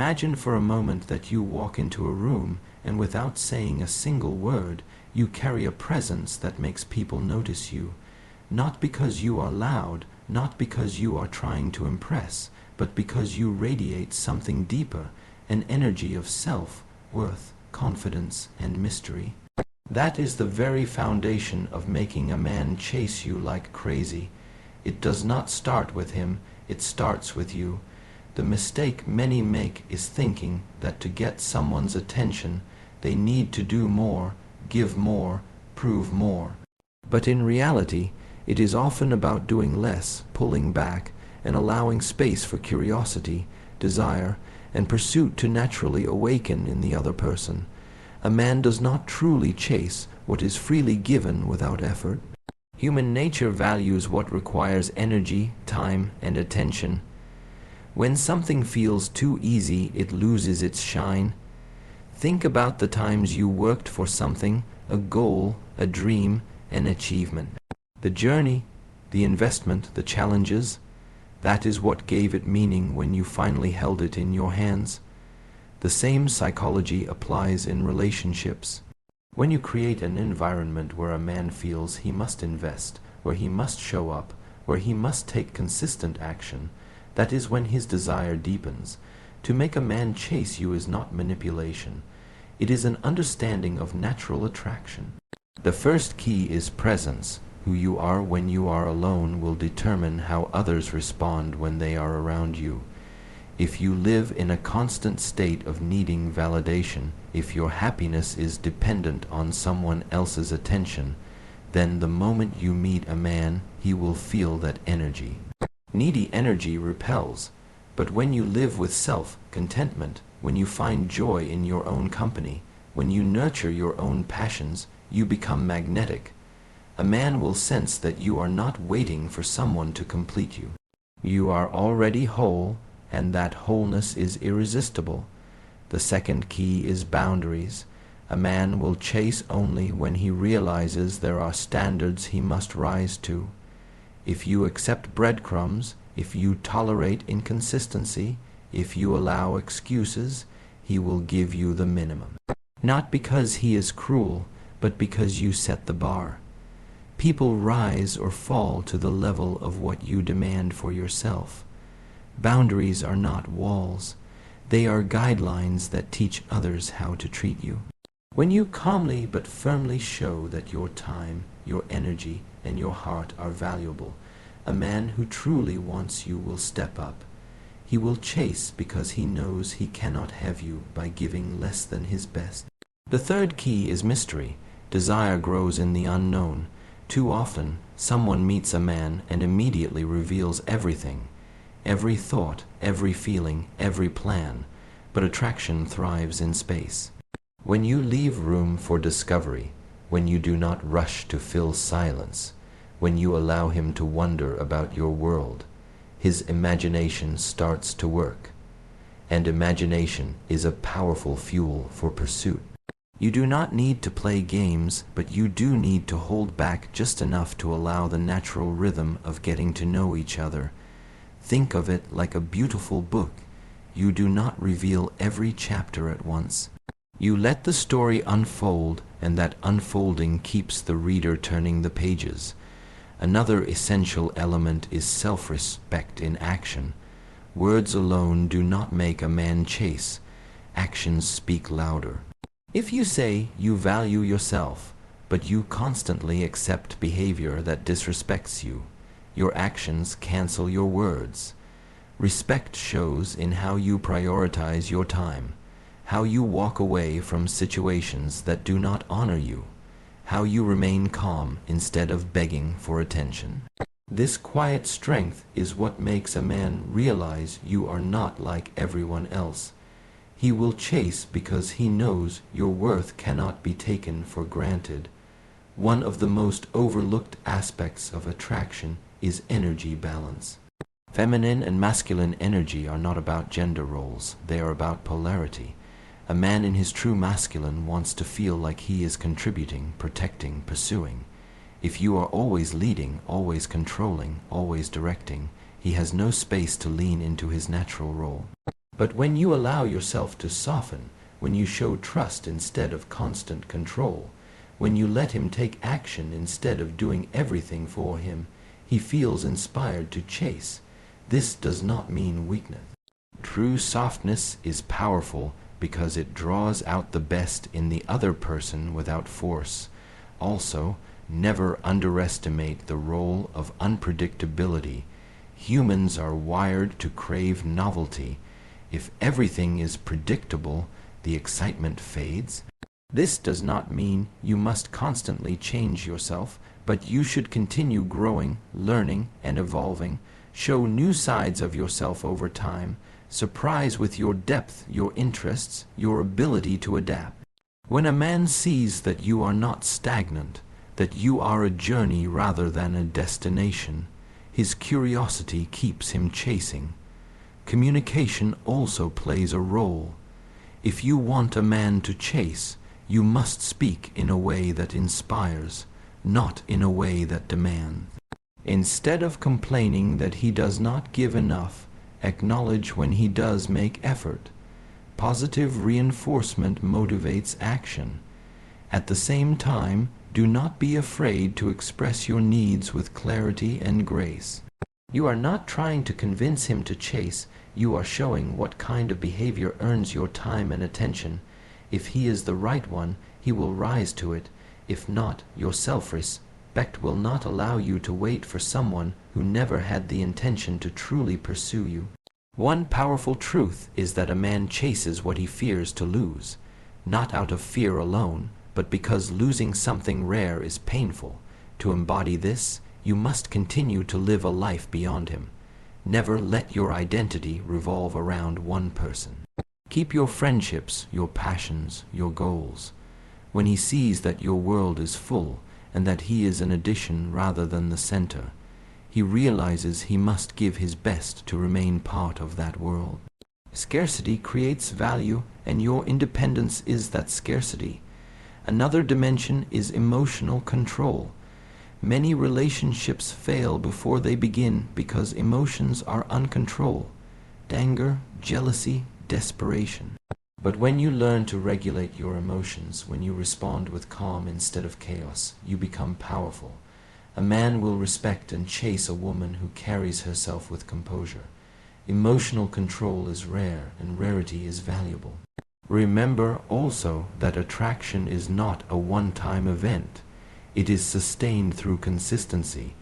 Imagine for a moment that you walk into a room and without saying a single word, you carry a presence that makes people notice you, not because you are loud, not because you are trying to impress, but because you radiate something deeper, an energy of self, worth, confidence, and mystery. That is the very foundation of making a man chase you like crazy. It does not start with him, it starts with you. The mistake many make is thinking that to get someone's attention, they need to do more, give more, prove more. But in reality, it is often about doing less, pulling back, and allowing space for curiosity, desire, and pursuit to naturally awaken in the other person. A man does not truly chase what is freely given without effort. Human nature values what requires energy, time, and attention. When something feels too easy, it loses its shine. Think about the times you worked for something, a goal, a dream, an achievement. The journey, the investment, the challenges, that is what gave it meaning when you finally held it in your hands. The same psychology applies in relationships. When you create an environment where a man feels he must invest, where he must show up, where he must take consistent action, that is when his desire deepens. To make a man chase you is not manipulation. It is an understanding of natural attraction. The first key is presence. Who you are when you are alone will determine how others respond when they are around you. If you live in a constant state of needing validation, if your happiness is dependent on someone else's attention, then the moment you meet a man, he will feel that energy. Needy energy repels, but when you live with self-contentment, when you find joy in your own company, when you nurture your own passions, you become magnetic. A man will sense that you are not waiting for someone to complete you. You are already whole, and that wholeness is irresistible. The second key is boundaries. A man will chase only when he realizes there are standards he must rise to. If you accept breadcrumbs, if you tolerate inconsistency, if you allow excuses, he will give you the minimum. Not because he is cruel, but because you set the bar. People rise or fall to the level of what you demand for yourself. Boundaries are not walls. They are guidelines that teach others how to treat you. When you calmly but firmly show that your time, your energy, and your heart are valuable, a man who truly wants you will step up. He will chase because he knows he cannot have you by giving less than his best. The third key is mystery. Desire grows in the unknown. Too often, someone meets a man and immediately reveals everything. Every thought, every feeling, every plan. But attraction thrives in space. When you leave room for discovery, when you do not rush to fill silence, when you allow him to wonder about your world, his imagination starts to work. And imagination is a powerful fuel for pursuit. You do not need to play games, but you do need to hold back just enough to allow the natural rhythm of getting to know each other. Think of it like a beautiful book. You do not reveal every chapter at once. You let the story unfold, and that unfolding keeps the reader turning the pages. Another essential element is self-respect in action. Words alone do not make a man chase. Actions speak louder. If you say you value yourself, but you constantly accept behavior that disrespects you, your actions cancel your words. Respect shows in how you prioritize your time, how you walk away from situations that do not honor you, how you remain calm instead of begging for attention. This quiet strength is what makes a man realize you are not like everyone else. He will chase because he knows your worth cannot be taken for granted. One of the most overlooked aspects of attraction is energy balance. Feminine and masculine energy are not about gender roles, they are about polarity. A man in his true masculine wants to feel like he is contributing, protecting, pursuing. If you are always leading, always controlling, always directing, he has no space to lean into his natural role. But when you allow yourself to soften, when you show trust instead of constant control, when you let him take action instead of doing everything for him, he feels inspired to chase. This does not mean weakness. True softness is powerful because it draws out the best in the other person without force. Also, never underestimate the role of unpredictability. Humans are wired to crave novelty. If everything is predictable, the excitement fades. This does not mean you must constantly change yourself, but you should continue growing, learning, and evolving. Show new sides of yourself over time. Surprise with your depth, your interests, your ability to adapt. When a man sees that you are not stagnant, that you are a journey rather than a destination, his curiosity keeps him chasing. Communication also plays a role. If you want a man to chase, you must speak in a way that inspires, not in a way that demands. Instead of complaining that he does not give enough, acknowledge when he does make effort. Positive reinforcement motivates action. At the same time, do not be afraid to express your needs with clarity and grace. You are not trying to convince him to chase, you are showing what kind of behavior earns your time and attention. If he is the right one, he will rise to it. If not, your self-respect will not allow you to wait for someone who never had the intention to truly pursue you. One powerful truth is that a man chases what he fears to lose, not out of fear alone, but because losing something rare is painful. To embody this, you must continue to live a life beyond him. Never let your identity revolve around one person. Keep your friendships, your passions, your goals. When he sees that your world is full and that he is an addition rather than the center, he realizes he must give his best to remain part of that world. Scarcity creates value, and your independence is that scarcity. Another dimension is emotional control. Many relationships fail before they begin because emotions are uncontrolled. Anger, jealousy, desperation. But when you learn to regulate your emotions, when you respond with calm instead of chaos, you become powerful. A man will respect and chase a woman who carries herself with composure. Emotional control is rare, and rarity is valuable. Remember also that attraction is not a one-time event. It is sustained through consistency.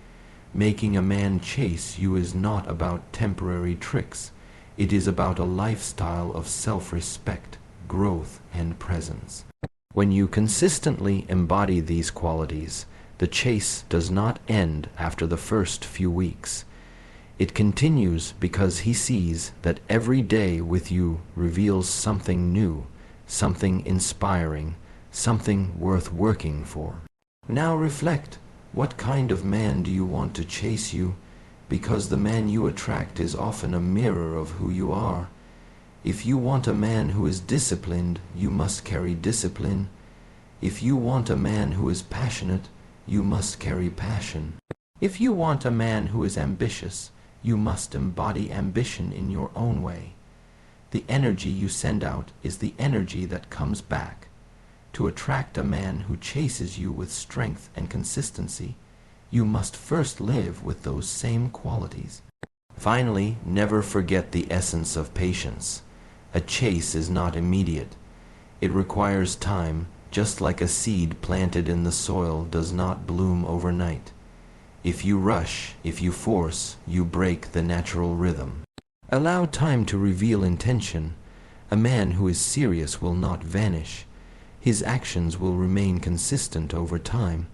Making a man chase you is not about temporary tricks. It is about a lifestyle of self-respect, growth, and presence. When you consistently embody these qualities, the chase does not end after the first few weeks. It continues because he sees that every day with you reveals something new, something inspiring, something worth working for. Now reflect, what kind of man do you want to chase you? Because the man you attract is often a mirror of who you are. If you want a man who is disciplined, you must carry discipline. If you want a man who is passionate, you must carry passion. If you want a man who is ambitious, you must embody ambition in your own way. The energy you send out is the energy that comes back. To attract a man who chases you with strength and consistency, you must first live with those same qualities. Finally, never forget the essence of patience. A chase is not immediate. It requires time, just like a seed planted in the soil does not bloom overnight. If you rush, if you force, you break the natural rhythm. Allow time to reveal intention. A man who is serious will not vanish. His actions will remain consistent over time,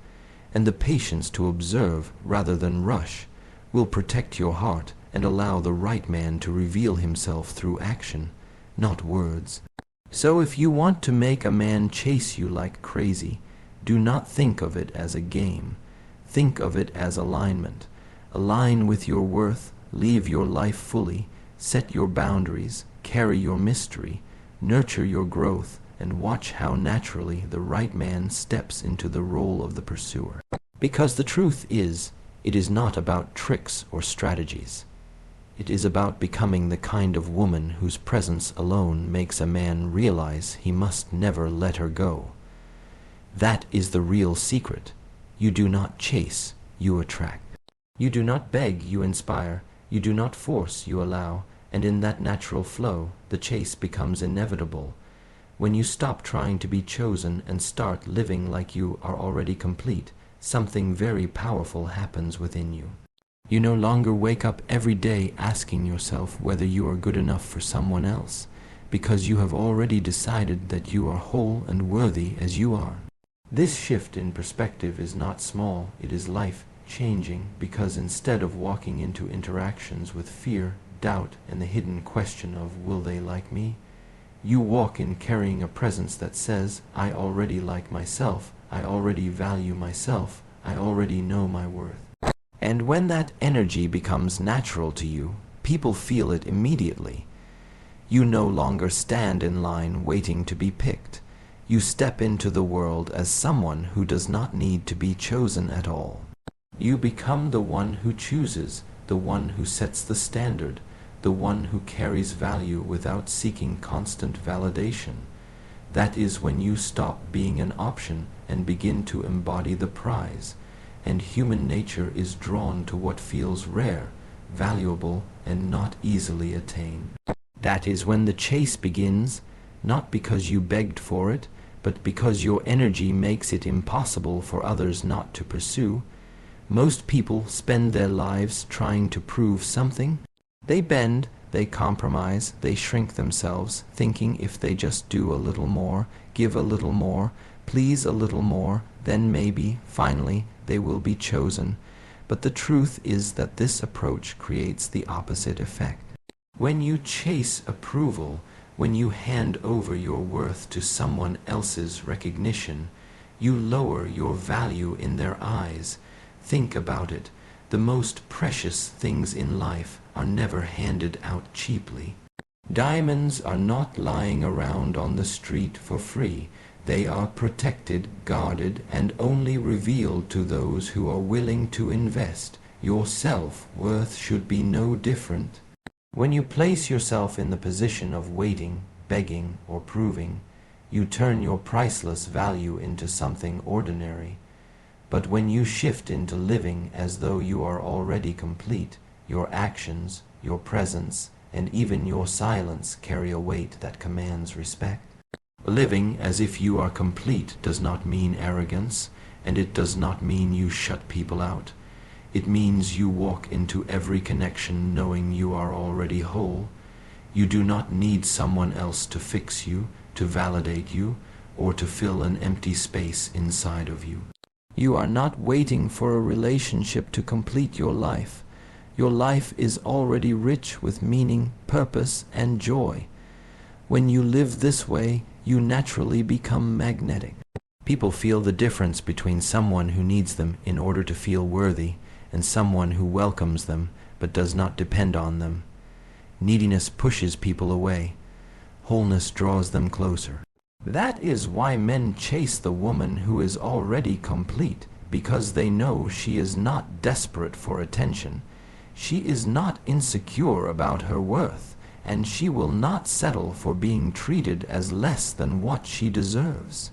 and the patience to observe rather than rush will protect your heart and allow the right man to reveal himself through action, not words. So if you want to make a man chase you like crazy, do not think of it as a game. Think of it as alignment. Align with your worth, live your life fully, set your boundaries, carry your mystery, nurture your growth, and watch how naturally the right man steps into the role of the pursuer. Because the truth is, it is not about tricks or strategies. It is about becoming the kind of woman whose presence alone makes a man realize he must never let her go. That is the real secret. You do not chase, you attract. You do not beg, you inspire. You do not force, you allow. And in that natural flow, the chase becomes inevitable. When you stop trying to be chosen and start living like you are already complete, something very powerful happens within you. You no longer wake up every day asking yourself whether you are good enough for someone else, because you have already decided that you are whole and worthy as you are. This shift in perspective is not small, it is life-changing, because instead of walking into interactions with fear, doubt, and the hidden question of will they like me, you walk in carrying a presence that says, I already like myself, I already value myself, I already know my worth. And when that energy becomes natural to you, people feel it immediately. You no longer stand in line waiting to be picked. You step into the world as someone who does not need to be chosen at all. You become the one who chooses, the one who sets the standard, the one who carries value without seeking constant validation. That is when you stop being an option and begin to embody the prize. And human nature is drawn to what feels rare, valuable, and not easily attained. That is when the chase begins, not because you begged for it, but because your energy makes it impossible for others not to pursue. Most people spend their lives trying to prove something. They bend, they compromise, they shrink themselves, thinking if they just do a little more, give a little more, please a little more, then maybe, finally, they will be chosen. But the truth is that this approach creates the opposite effect. When you chase approval, when you hand over your worth to someone else's recognition, you lower your value in their eyes. Think about it. The most precious things in life are never handed out cheaply. Diamonds are not lying around on the street for free. They are protected, guarded, and only revealed to those who are willing to invest. Your self-worth should be no different. When you place yourself in the position of waiting, begging, or proving, you turn your priceless value into something ordinary. But when you shift into living as though you are already complete, your actions, your presence, and even your silence carry a weight that commands respect. Living as if you are complete does not mean arrogance, and it does not mean you shut people out. It means you walk into every connection knowing you are already whole. You do not need someone else to fix you, to validate you, or to fill an empty space inside of you. You are not waiting for a relationship to complete your life. Your life is already rich with meaning, purpose, and joy. When you live this way, you naturally become magnetic. People feel the difference between someone who needs them in order to feel worthy and someone who welcomes them but does not depend on them. Neediness pushes people away. Wholeness draws them closer. That is why men chase the woman who is already complete, because they know she is not desperate for attention. She is not insecure about her worth, and she will not settle for being treated as less than what she deserves.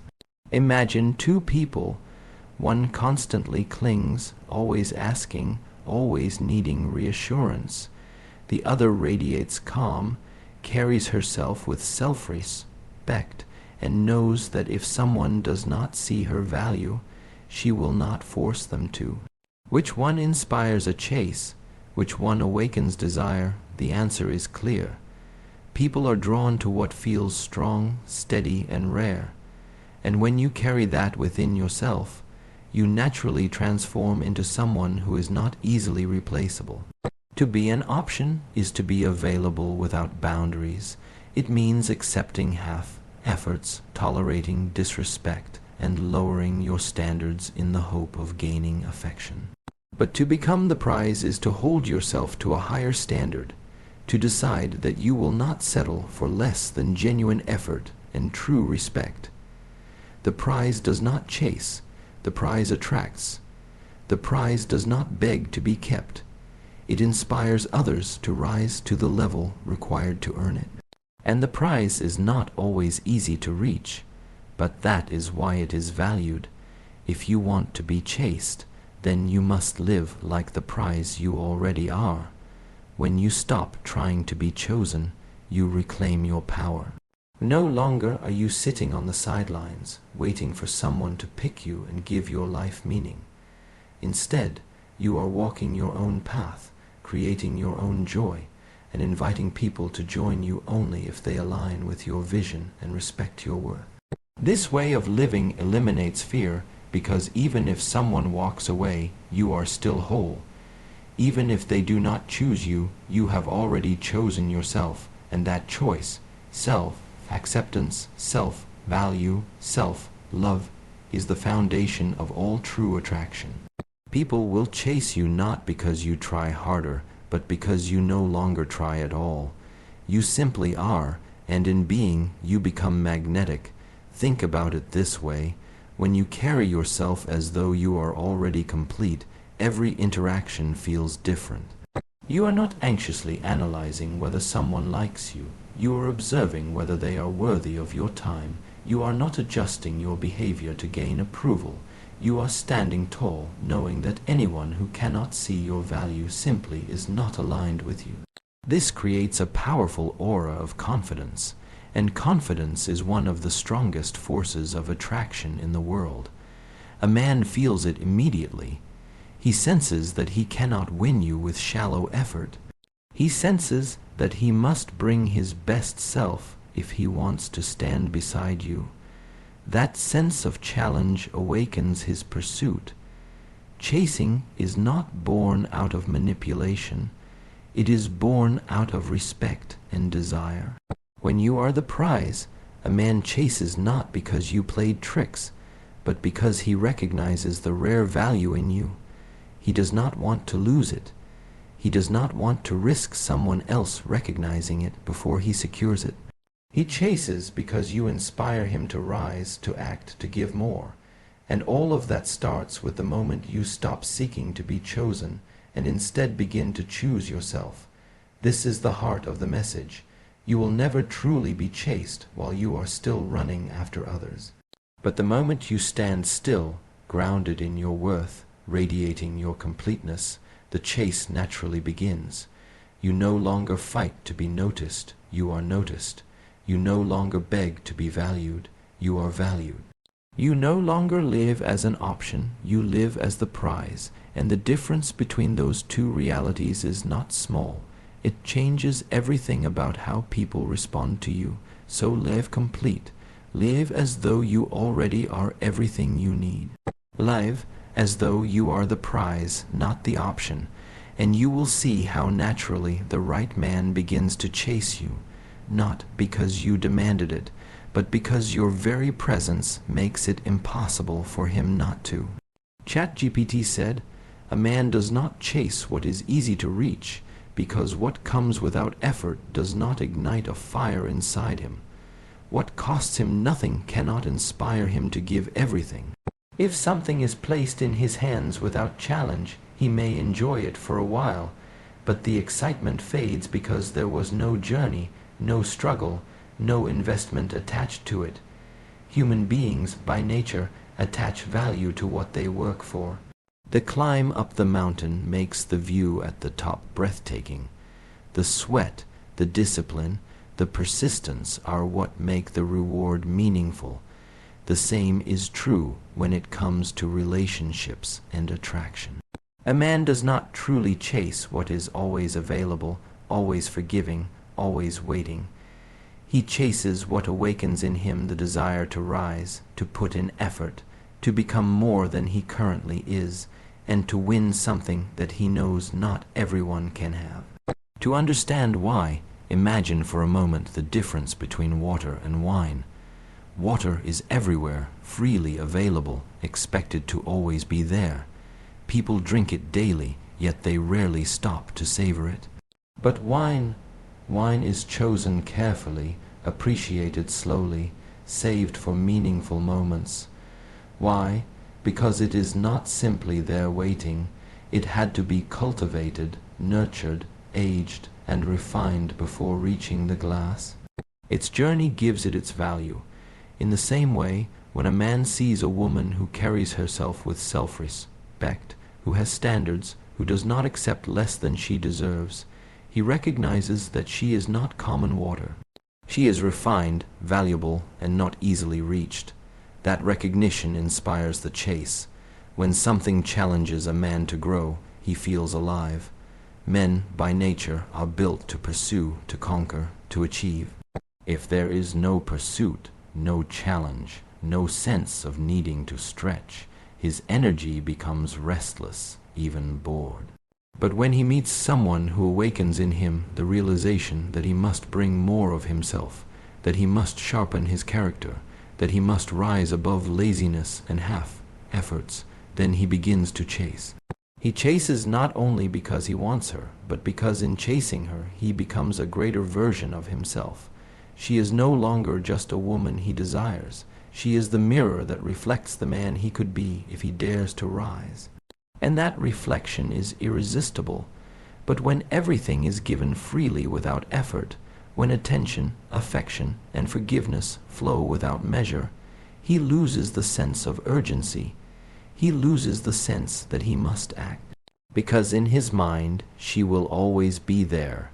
Imagine two people. One constantly clings, always asking, always needing reassurance. The other radiates calm, carries herself with self-respect, and knows that if someone does not see her value, she will not force them to. Which one inspires a chase? Which one awakens desire? The answer is clear. People are drawn to what feels strong, steady, and rare. And when you carry that within yourself, you naturally transform into someone who is not easily replaceable. To be an option is to be available without boundaries. It means accepting half efforts, tolerating disrespect, and lowering your standards in the hope of gaining affection. But to become the prize is to hold yourself to a higher standard, to decide that you will not settle for less than genuine effort and true respect. The prize does not chase, the prize attracts. The prize does not beg to be kept. It inspires others to rise to the level required to earn it. And the prize is not always easy to reach, but that is why it is valued. If you want to be chased, then you must live like the prize you already are. When you stop trying to be chosen, you reclaim your power. No longer are you sitting on the sidelines, waiting for someone to pick you and give your life meaning. Instead, you are walking your own path, creating your own joy, and inviting people to join you only if they align with your vision and respect your worth. This way of living eliminates fear, because even if someone walks away, you are still whole. Even if they do not choose you, you have already chosen yourself, and that choice, self-acceptance, self-value, self-love, is the foundation of all true attraction. People will chase you not because you try harder, but because you no longer try at all. You simply are, and in being, you become magnetic. Think about it this way. When you carry yourself as though you are already complete, every interaction feels different. You are not anxiously analyzing whether someone likes you. You are observing whether they are worthy of your time. You are not adjusting your behavior to gain approval. You are standing tall, knowing that anyone who cannot see your value simply is not aligned with you. This creates a powerful aura of confidence, and confidence is one of the strongest forces of attraction in the world. A man feels it immediately. He senses that he cannot win you with shallow effort. He senses that he must bring his best self if he wants to stand beside you. That sense of challenge awakens his pursuit. Chasing is not born out of manipulation. It is born out of respect and desire. When you are the prize, a man chases not because you played tricks, but because he recognizes the rare value in you. He does not want to lose it. He does not want to risk someone else recognizing it before he secures it. He chases because you inspire him to rise, to act, to give more. And all of that starts with the moment you stop seeking to be chosen and instead begin to choose yourself. This is the heart of the message. You will never truly be chased while you are still running after others. But the moment you stand still, grounded in your worth, radiating your completeness, the chase naturally begins. You no longer fight to be noticed, you are noticed. You no longer beg to be valued, you are valued. You no longer live as an option, you live as the prize, and the difference between those two realities is not small. It changes everything about how people respond to you. So live complete. Live as though you already are everything you need. Live as though you are the prize, not the option, and you will see how naturally the right man begins to chase you. Not because you demanded it, but because your very presence makes it impossible for him not to. ChatGPT said, "A man does not chase what is easy to reach, because what comes without effort does not ignite a fire inside him. What costs him nothing cannot inspire him to give everything. If something is placed in his hands without challenge, he may enjoy it for a while, but the excitement fades because there was no journey, no struggle, no investment attached to it. Human beings, by nature, attach value to what they work for. The climb up the mountain makes the view at the top breathtaking. The sweat, the discipline, the persistence are what make the reward meaningful. The same is true when it comes to relationships and attraction. A man does not truly chase what is always available, always forgiving, always waiting. He chases what awakens in him the desire to rise, to put in effort, to become more than he currently is, and to win something that he knows not everyone can have. To understand why, imagine for a moment the difference between water and wine. Water is everywhere, freely available, expected to always be there. People drink it daily, yet they rarely stop to savor it. But wine is chosen carefully, appreciated slowly, saved for meaningful moments. Why? Because it is not simply there waiting. It had to be cultivated, nurtured, aged, and refined before reaching the glass? Its journey gives it its value. In the same way, when a man sees a woman who carries herself with self-respect, who has standards, who does not accept less than she deserves, he recognizes that she is not common water. She is refined, valuable, and not easily reached. That recognition inspires the chase. When something challenges a man to grow, he feels alive. Men, by nature, are built to pursue, to conquer, to achieve. If there is no pursuit, no challenge, no sense of needing to stretch, his energy becomes restless, even bored. But when he meets someone who awakens in him the realization that he must bring more of himself, that he must sharpen his character, that he must rise above laziness and half-efforts, then he begins to chase. He chases not only because he wants her, but because in chasing her he becomes a greater version of himself. She is no longer just a woman he desires. She is the mirror that reflects the man he could be if he dares to rise. And that reflection is irresistible. But when everything is given freely without effort, when attention, affection, and forgiveness flow without measure, he loses the sense of urgency. He loses the sense that he must act. Because in his mind, she will always be there.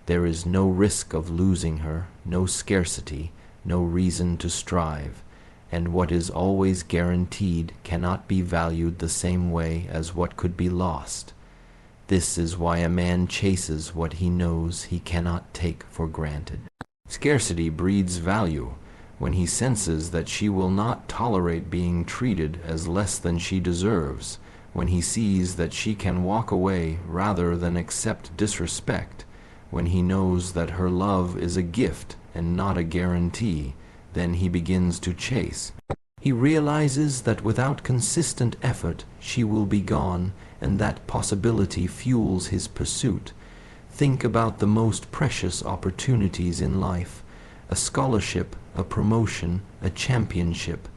There is no risk of losing her, no scarcity, no reason to strive. And what is always guaranteed cannot be valued the same way as what could be lost. This is why a man chases what he knows he cannot take for granted. Scarcity breeds value. When he senses that she will not tolerate being treated as less than she deserves, when he sees that she can walk away rather than accept disrespect, when he knows that her love is a gift and not a guarantee, then he begins to chase. He realizes that without consistent effort she will be gone, and that possibility fuels his pursuit. Think about the most precious opportunities in life: a scholarship, a promotion, a championship.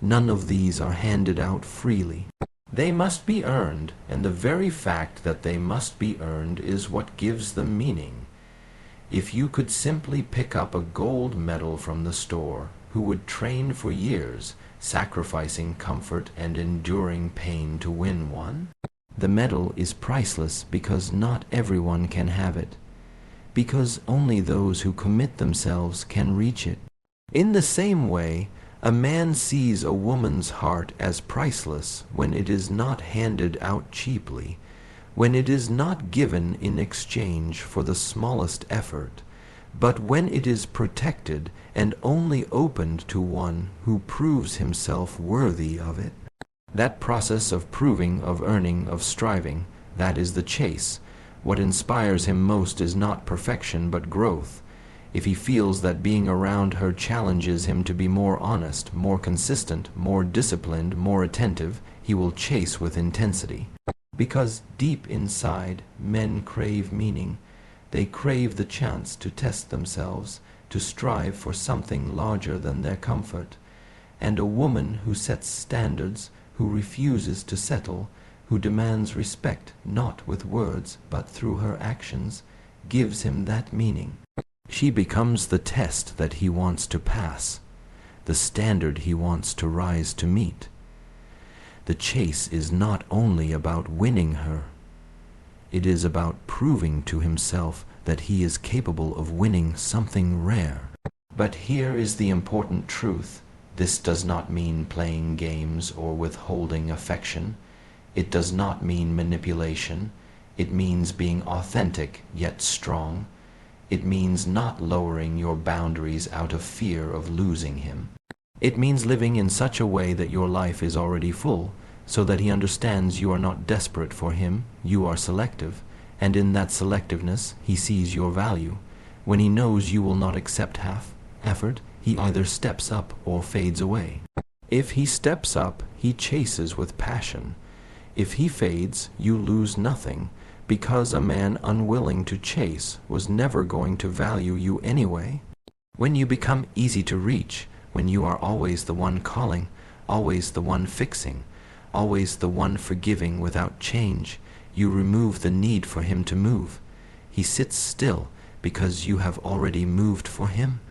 None of these are handed out freely. They must be earned, and the very fact that they must be earned is what gives them meaning. If you could simply pick up a gold medal from the store, who would train for years, sacrificing comfort and enduring pain to win one? The medal is priceless because not everyone can have it, because only those who commit themselves can reach it. In the same way, a man sees a woman's heart as priceless when it is not handed out cheaply, when it is not given in exchange for the smallest effort, but when it is protected and only opened to one who proves himself worthy of it. That process of proving, of earning, of striving, that is the chase. What inspires him most is not perfection but growth. If he feels that being around her challenges him to be more honest, more consistent, more disciplined, more attentive, he will chase with intensity. Because deep inside, men crave meaning. They crave the chance to test themselves, to strive for something larger than their comfort. And a woman who sets standards, who refuses to settle, who demands respect not with words but through her actions, gives him that meaning. She becomes the test that he wants to pass, the standard he wants to rise to meet. The chase is not only about winning her. It is about proving to himself that he is capable of winning something rare. But here is the important truth. This does not mean playing games or withholding affection. It does not mean manipulation. It means being authentic yet strong. It means not lowering your boundaries out of fear of losing him. It means living in such a way that your life is already full, so that he understands you are not desperate for him, you are selective, and in that selectiveness he sees your value. When he knows you will not accept half effort, he either steps up or fades away. If he steps up, he chases with passion. If he fades, you lose nothing, because a man unwilling to chase was never going to value you anyway. When you become easy to reach, when you are always the one calling, always the one fixing, always the one forgiving without change, You remove the need for him to move. He sits still because you have already moved for him.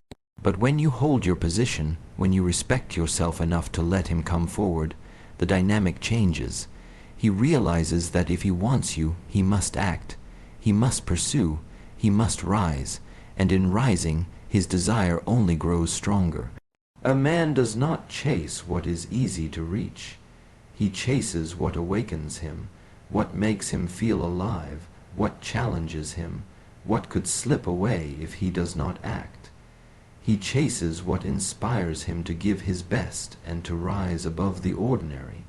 But when you hold your position, when you respect yourself enough to let him come forward, the dynamic changes. He realizes that if he wants you, he must act. He must pursue. He must rise. And in rising, his desire only grows stronger. A man does not chase what is easy to reach. He chases what awakens him, what makes him feel alive, what challenges him, what could slip away if he does not act. He chases what inspires him to give his best and to rise above the ordinary.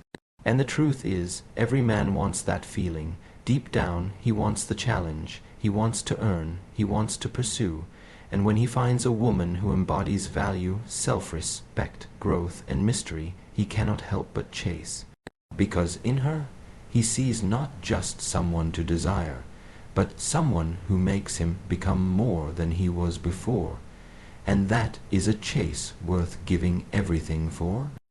And the truth is, every man wants that feeling. Deep down, he wants the challenge. He wants to earn. He wants to pursue. And when he finds a woman who embodies value, self-respect, growth, and mystery, he cannot help but chase. Because in her, he sees not just someone to desire, but someone who makes him become more than he was before. And that is a chase worth giving everything for.